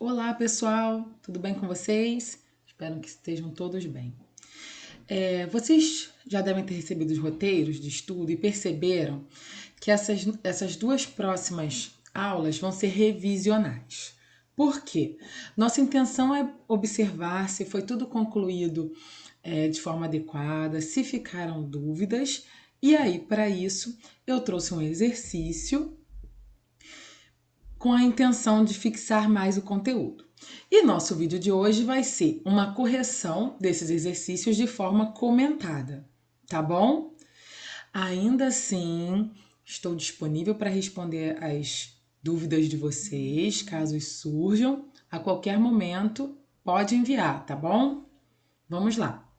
Olá, pessoal, tudo bem com vocês? Espero que estejam todos bem. Vocês já devem ter recebido os roteiros de estudo e perceberam que essas duas próximas aulas vão ser revisionais. Por quê? Nossa intenção é observar se foi tudo concluído de forma adequada, se ficaram dúvidas, e aí, para isso, eu trouxe um exercício com a intenção de fixar mais o conteúdo. E nosso vídeo de hoje vai ser uma correção desses exercícios de forma comentada, tá bom? Ainda assim, estou disponível para responder as dúvidas de vocês, caso surjam. A qualquer momento, pode enviar, tá bom? Vamos lá.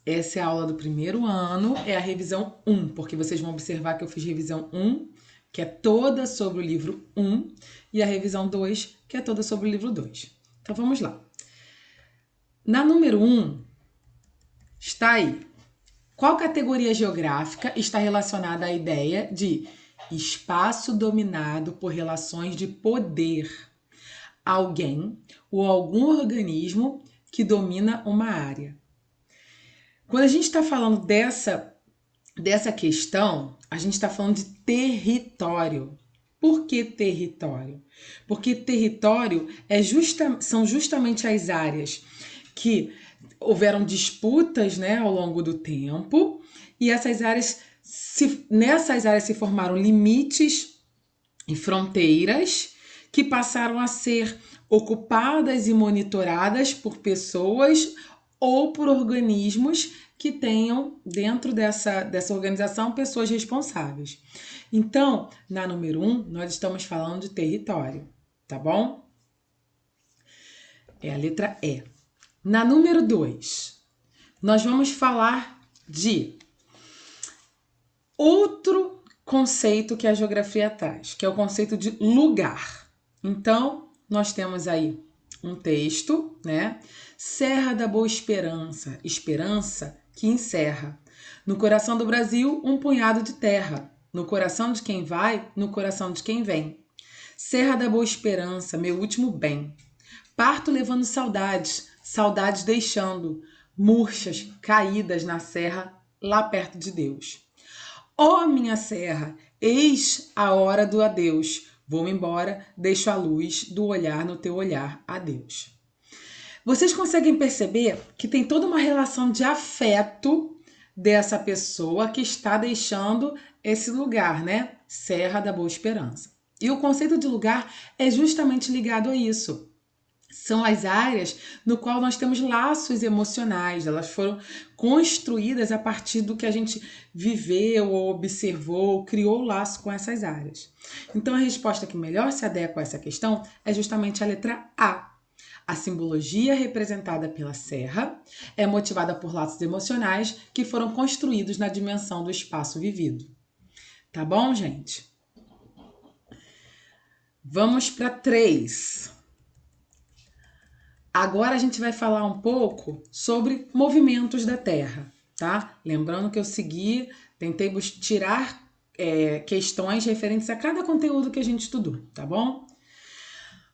Essa é a aula do primeiro ano, é a revisão 1, porque vocês vão observar que eu fiz revisão 1, que é toda sobre o livro 1, e a revisão 2, que é toda sobre o livro 2. Então vamos lá. Na número 1, está aí. Qual categoria geográfica está relacionada à ideia de espaço dominado por relações de poder? Alguém ou algum organismo que domina uma área. Quando a gente está falando dessa questão, a gente está falando de território. Por que território? Porque território são justamente as áreas que houveram disputas, né, ao longo do tempo, e nessas áreas se formaram limites e fronteiras que passaram a ser ocupadas e monitoradas por pessoas ou por organismos que tenham dentro dessa organização pessoas responsáveis. Então, na número 1, nós estamos falando de território, tá bom? É a letra E. Na número 2, nós vamos falar de outro conceito que a geografia traz, que é o conceito de lugar. Então, nós temos aí um texto, né? Serra da Boa Esperança, esperança que encerra. No coração do Brasil, um punhado de terra. No coração de quem vai, no coração de quem vem. Serra da Boa Esperança, meu último bem. Parto levando saudades, saudades deixando, murchas, caídas na serra, lá perto de Deus. Ó minha serra, eis a hora do adeus. Vou-me embora, deixo a luz do olhar no teu olhar, adeus. Vocês conseguem perceber que tem toda uma relação de afeto dessa pessoa que está deixando esse lugar, né? Serra da Boa Esperança. E o conceito de lugar é justamente ligado a isso. São as áreas no qual nós temos laços emocionais, elas foram construídas a partir do que a gente viveu ou observou, criou o laço com essas áreas. Então a resposta que melhor se adequa a essa questão é justamente a letra A. A simbologia representada pela serra é motivada por laços emocionais que foram construídos na dimensão do espaço vivido. Tá bom, gente? Vamos para 3. Agora a gente vai falar um pouco sobre movimentos da Terra, tá? Lembrando que eu tentei tirar questões referentes a cada conteúdo que a gente estudou, tá bom?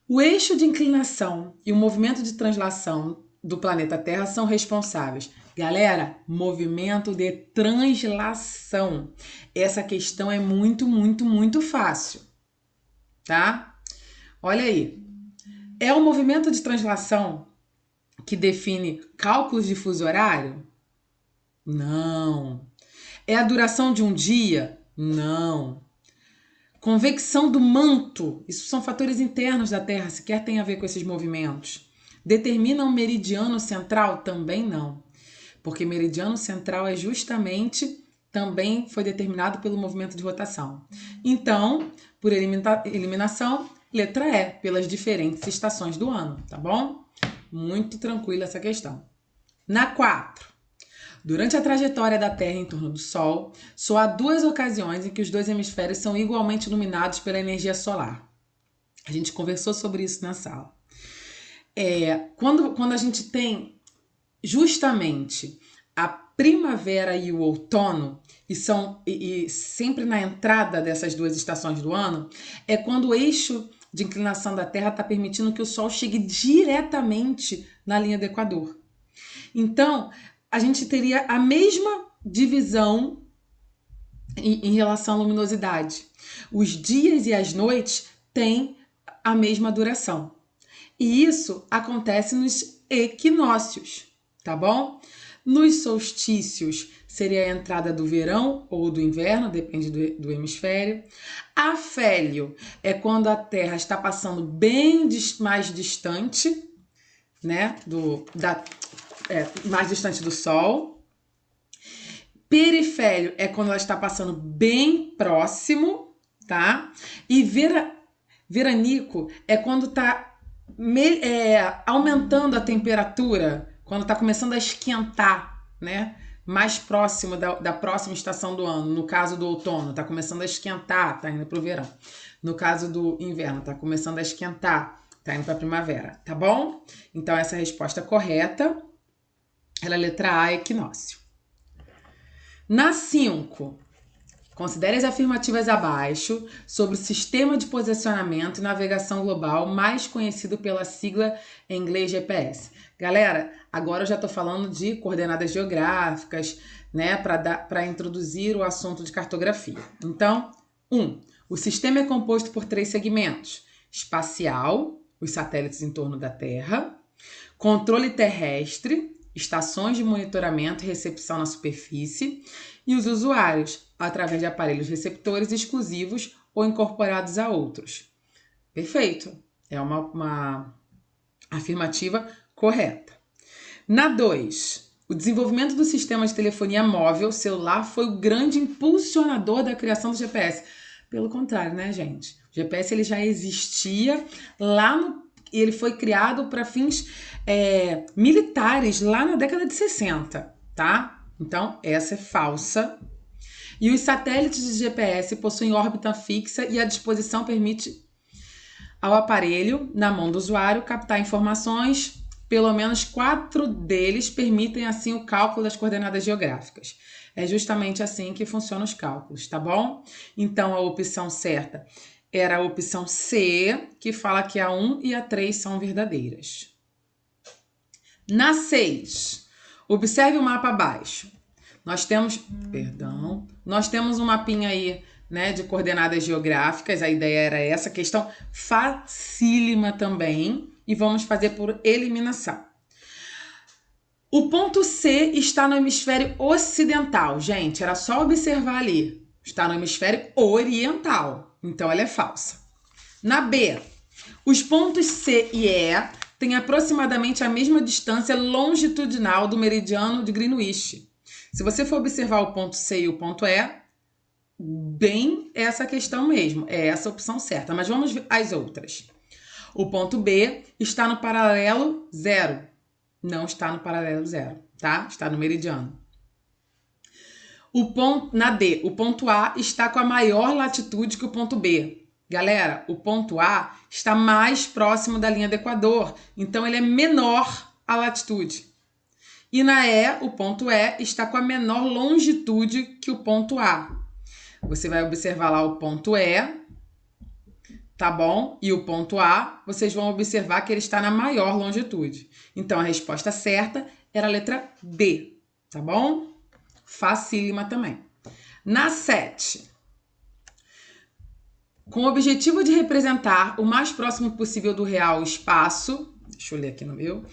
O eixo de inclinação e o movimento de translação do planeta Terra são responsáveis. Galera, movimento de translação. Essa questão é muito, muito, muito fácil, tá? Olha aí. É o movimento de translação que define cálculos de fuso horário? Não. É a duração de um dia? Não. Convecção do manto? Isso são fatores internos da Terra, sequer tem a ver com esses movimentos. Determina o meridiano central? Também não. Porque meridiano central é justamente também foi determinado pelo movimento de rotação. Então, por eliminação, letra E, pelas diferentes estações do ano, tá bom? Muito tranquila essa questão. Na 4. Durante a trajetória da Terra em torno do Sol, só há 2 ocasiões em que os 2 hemisférios são igualmente iluminados pela energia solar. A gente conversou sobre isso na sala. Quando a gente tem justamente a primavera e o outono, e sempre na entrada dessas duas estações do ano, é quando o eixo de inclinação da Terra está permitindo que o Sol chegue diretamente na linha do Equador. Então, a gente teria a mesma divisão em relação à luminosidade. Os dias e as noites têm a mesma duração. E isso acontece nos equinócios, tá bom? Nos solstícios seria a entrada do verão ou do inverno, depende do hemisfério. Afélio é quando a Terra está passando bem mais distante, né? Mais distante do Sol. Perifério é quando ela está passando bem próximo, tá? E veranico é quando está aumentando a temperatura, quando está começando a esquentar, né? Mais próximo da próxima estação do ano. No caso do outono, está começando a esquentar, está indo para o verão. No caso do inverno, está começando a esquentar, está indo para a primavera, tá bom? Então, essa é a resposta correta. Ela é a letra A, equinócio. Na 5, considere as afirmativas abaixo sobre o sistema de posicionamento e navegação global mais conhecido pela sigla em inglês GPS. Galera, agora eu já estou falando de coordenadas geográficas, né, para introduzir o assunto de cartografia. Então, 1. O sistema é composto por 3 segmentos: espacial, os satélites em torno da Terra; controle terrestre, estações de monitoramento e recepção na superfície; e os usuários, através de aparelhos receptores exclusivos ou incorporados a outros. Perfeito. É uma afirmativa correta. Na 2, o desenvolvimento do sistema de telefonia móvel celular foi o grande impulsionador da criação do GPS. Pelo contrário, né, gente? O GPS ele já existia e ele foi criado para fins militares lá na década de 60, tá? Então, essa é falsa. E os satélites de GPS possuem órbita fixa e a disposição permite ao aparelho, na mão do usuário, captar informações. Pelo menos 4 deles permitem, assim, o cálculo das coordenadas geográficas. É justamente assim que funcionam os cálculos, tá bom? Então, a opção certa era a opção C, que fala que a 1 e a 3 são verdadeiras. Na 6, observe o mapa abaixo. Nós temos um mapinha aí, né, de coordenadas geográficas. A ideia era essa, questão facílima também, e vamos fazer por eliminação. O ponto C está no hemisfério ocidental. Gente, era só observar ali. Está no hemisfério oriental, então ela é falsa. Na B, os pontos C e E têm aproximadamente a mesma distância longitudinal do meridiano de Greenwich. Se você for observar o ponto C e o ponto E, bem essa questão mesmo, é essa a opção certa. Mas vamos ver as outras. O ponto B está no paralelo 0. Não está no paralelo 0, tá? Está no meridiano. Na D, o ponto A está com a maior latitude que o ponto B. Galera, o ponto A está mais próximo da linha do Equador, então ele é menor a latitude. E na E, o ponto E está com a menor longitude que o ponto A. Você vai observar lá o ponto E, tá bom? E o ponto A, vocês vão observar que ele está na maior longitude. Então, a resposta certa era a letra D, tá bom? Facílima também. Na 7, com o objetivo de representar o mais próximo possível do real espaço, deixa eu ler aqui no meu,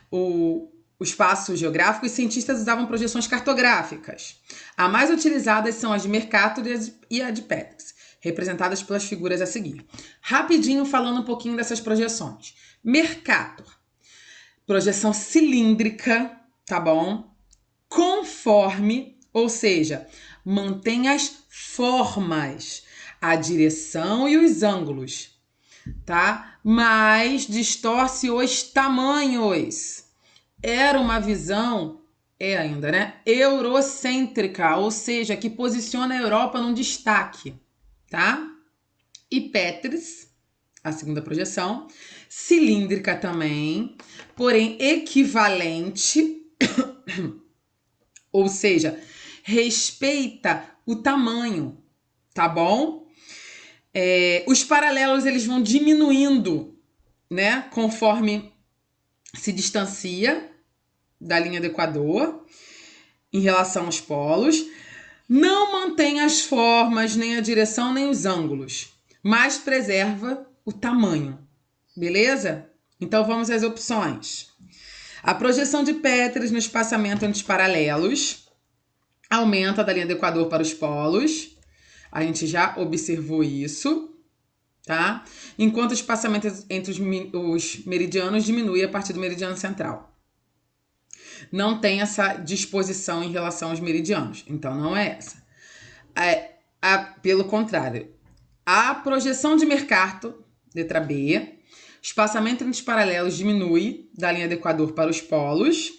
o espaço geográfico, os cientistas usavam projeções cartográficas. As mais utilizadas são as de Mercator e a de Petris, representadas pelas figuras a seguir. Rapidinho falando um pouquinho dessas projeções. Mercator, projeção cilíndrica, tá bom? Conforme, ou seja, mantém as formas, a direção e os ângulos, tá? Mas distorce os tamanhos. Era uma visão, ainda, né? Eurocêntrica, ou seja, que posiciona a Europa num destaque, tá? E Petris, a segunda projeção, cilíndrica também, porém equivalente Ou seja, respeita o tamanho, tá bom? Os paralelos eles vão diminuindo, né? Conforme se distancia da linha do Equador em relação aos polos. Não mantém as formas, nem a direção, nem os ângulos, mas preserva o tamanho. Beleza? Então vamos às opções. A projeção de Petris no espaçamento entre os paralelos aumenta da linha do Equador para os polos. A gente já observou isso, tá? Enquanto o espaçamento entre os meridianos diminui a partir do meridiano central. Não tem essa disposição em relação aos meridianos, então não é essa. Pelo contrário, a projeção de Mercator, letra B, o espaçamento entre os paralelos diminui da linha do Equador para os polos.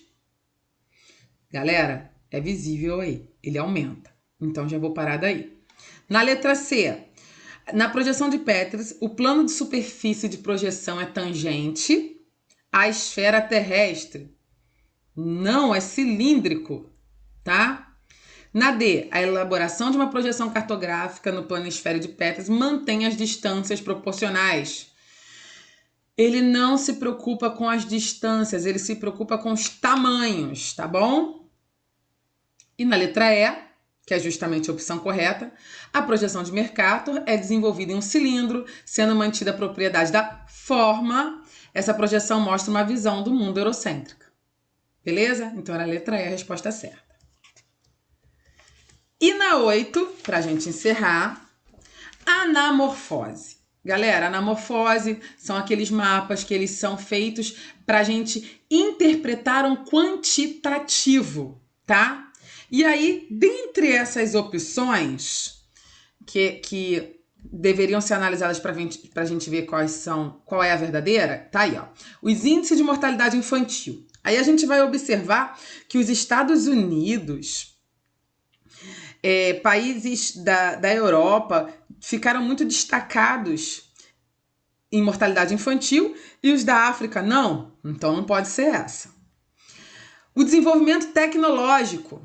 Galera, é visível aí, ele aumenta. Então já vou parar daí. Na letra C, na projeção de Petris, o plano de superfície de projeção é tangente à esfera terrestre. Não, é cilíndrico, tá? Na D, a elaboração de uma projeção cartográfica no planisfério de Petris mantém as distâncias proporcionais. Ele não se preocupa com as distâncias, ele se preocupa com os tamanhos, tá bom? E na letra E, que é justamente a opção correta, a projeção de Mercator é desenvolvida em um cilindro, sendo mantida a propriedade da forma. Essa projeção mostra uma visão do mundo eurocêntrica. Beleza? Então era a letra E a resposta certa. E na 8, para a gente encerrar, anamorfose. Galera, anamorfose são aqueles mapas que eles são feitos para a gente interpretar um quantitativo, tá? E aí, dentre essas opções que deveriam ser analisadas para a gente ver qual é a verdadeira, tá aí, ó. Os índices de mortalidade infantil. Aí a gente vai observar que os Estados Unidos, países da Europa, ficaram muito destacados em mortalidade infantil e os da África não. Então não pode ser essa. O desenvolvimento tecnológico.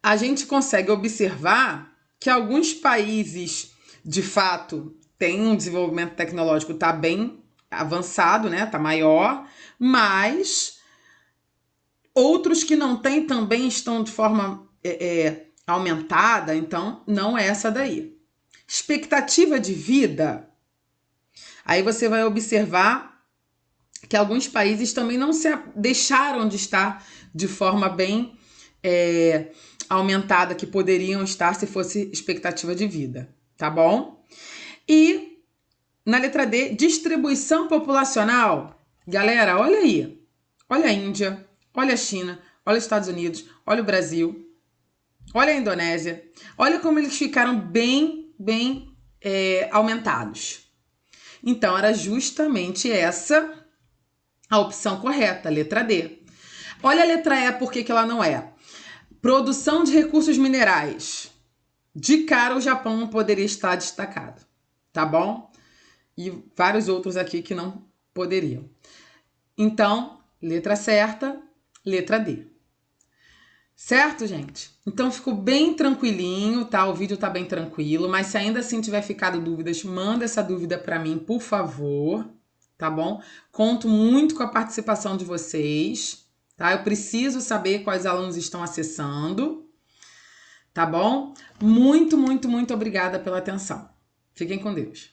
A gente consegue observar que alguns países, de fato, têm um desenvolvimento tecnológico tá bem avançado, né? Tá maior, mas outros que não têm também estão de forma aumentada, então não é essa daí. Expectativa de vida. Aí você vai observar que alguns países também não se deixaram de estar de forma bem aumentada, que poderiam estar se fosse expectativa de vida, tá bom? E na letra D, distribuição populacional. Galera, olha aí. Olha a Índia, olha a China, olha os Estados Unidos, olha o Brasil, olha a Indonésia. Olha como eles ficaram bem aumentados. Então, era justamente essa a opção correta, letra D. Olha a letra E, por que ela não é? Produção de recursos minerais. De cara, o Japão não poderia estar destacado, tá bom? E vários outros aqui que não poderiam. Então, letra certa, letra D. Certo, gente? Então, ficou bem tranquilinho, tá? O vídeo tá bem tranquilo, mas se ainda assim tiver ficado dúvidas, manda essa dúvida para mim, por favor, tá bom? Conto muito com a participação de vocês, tá? Eu preciso saber quais alunos estão acessando, tá bom? Muito, muito, muito obrigada pela atenção. Fiquem com Deus.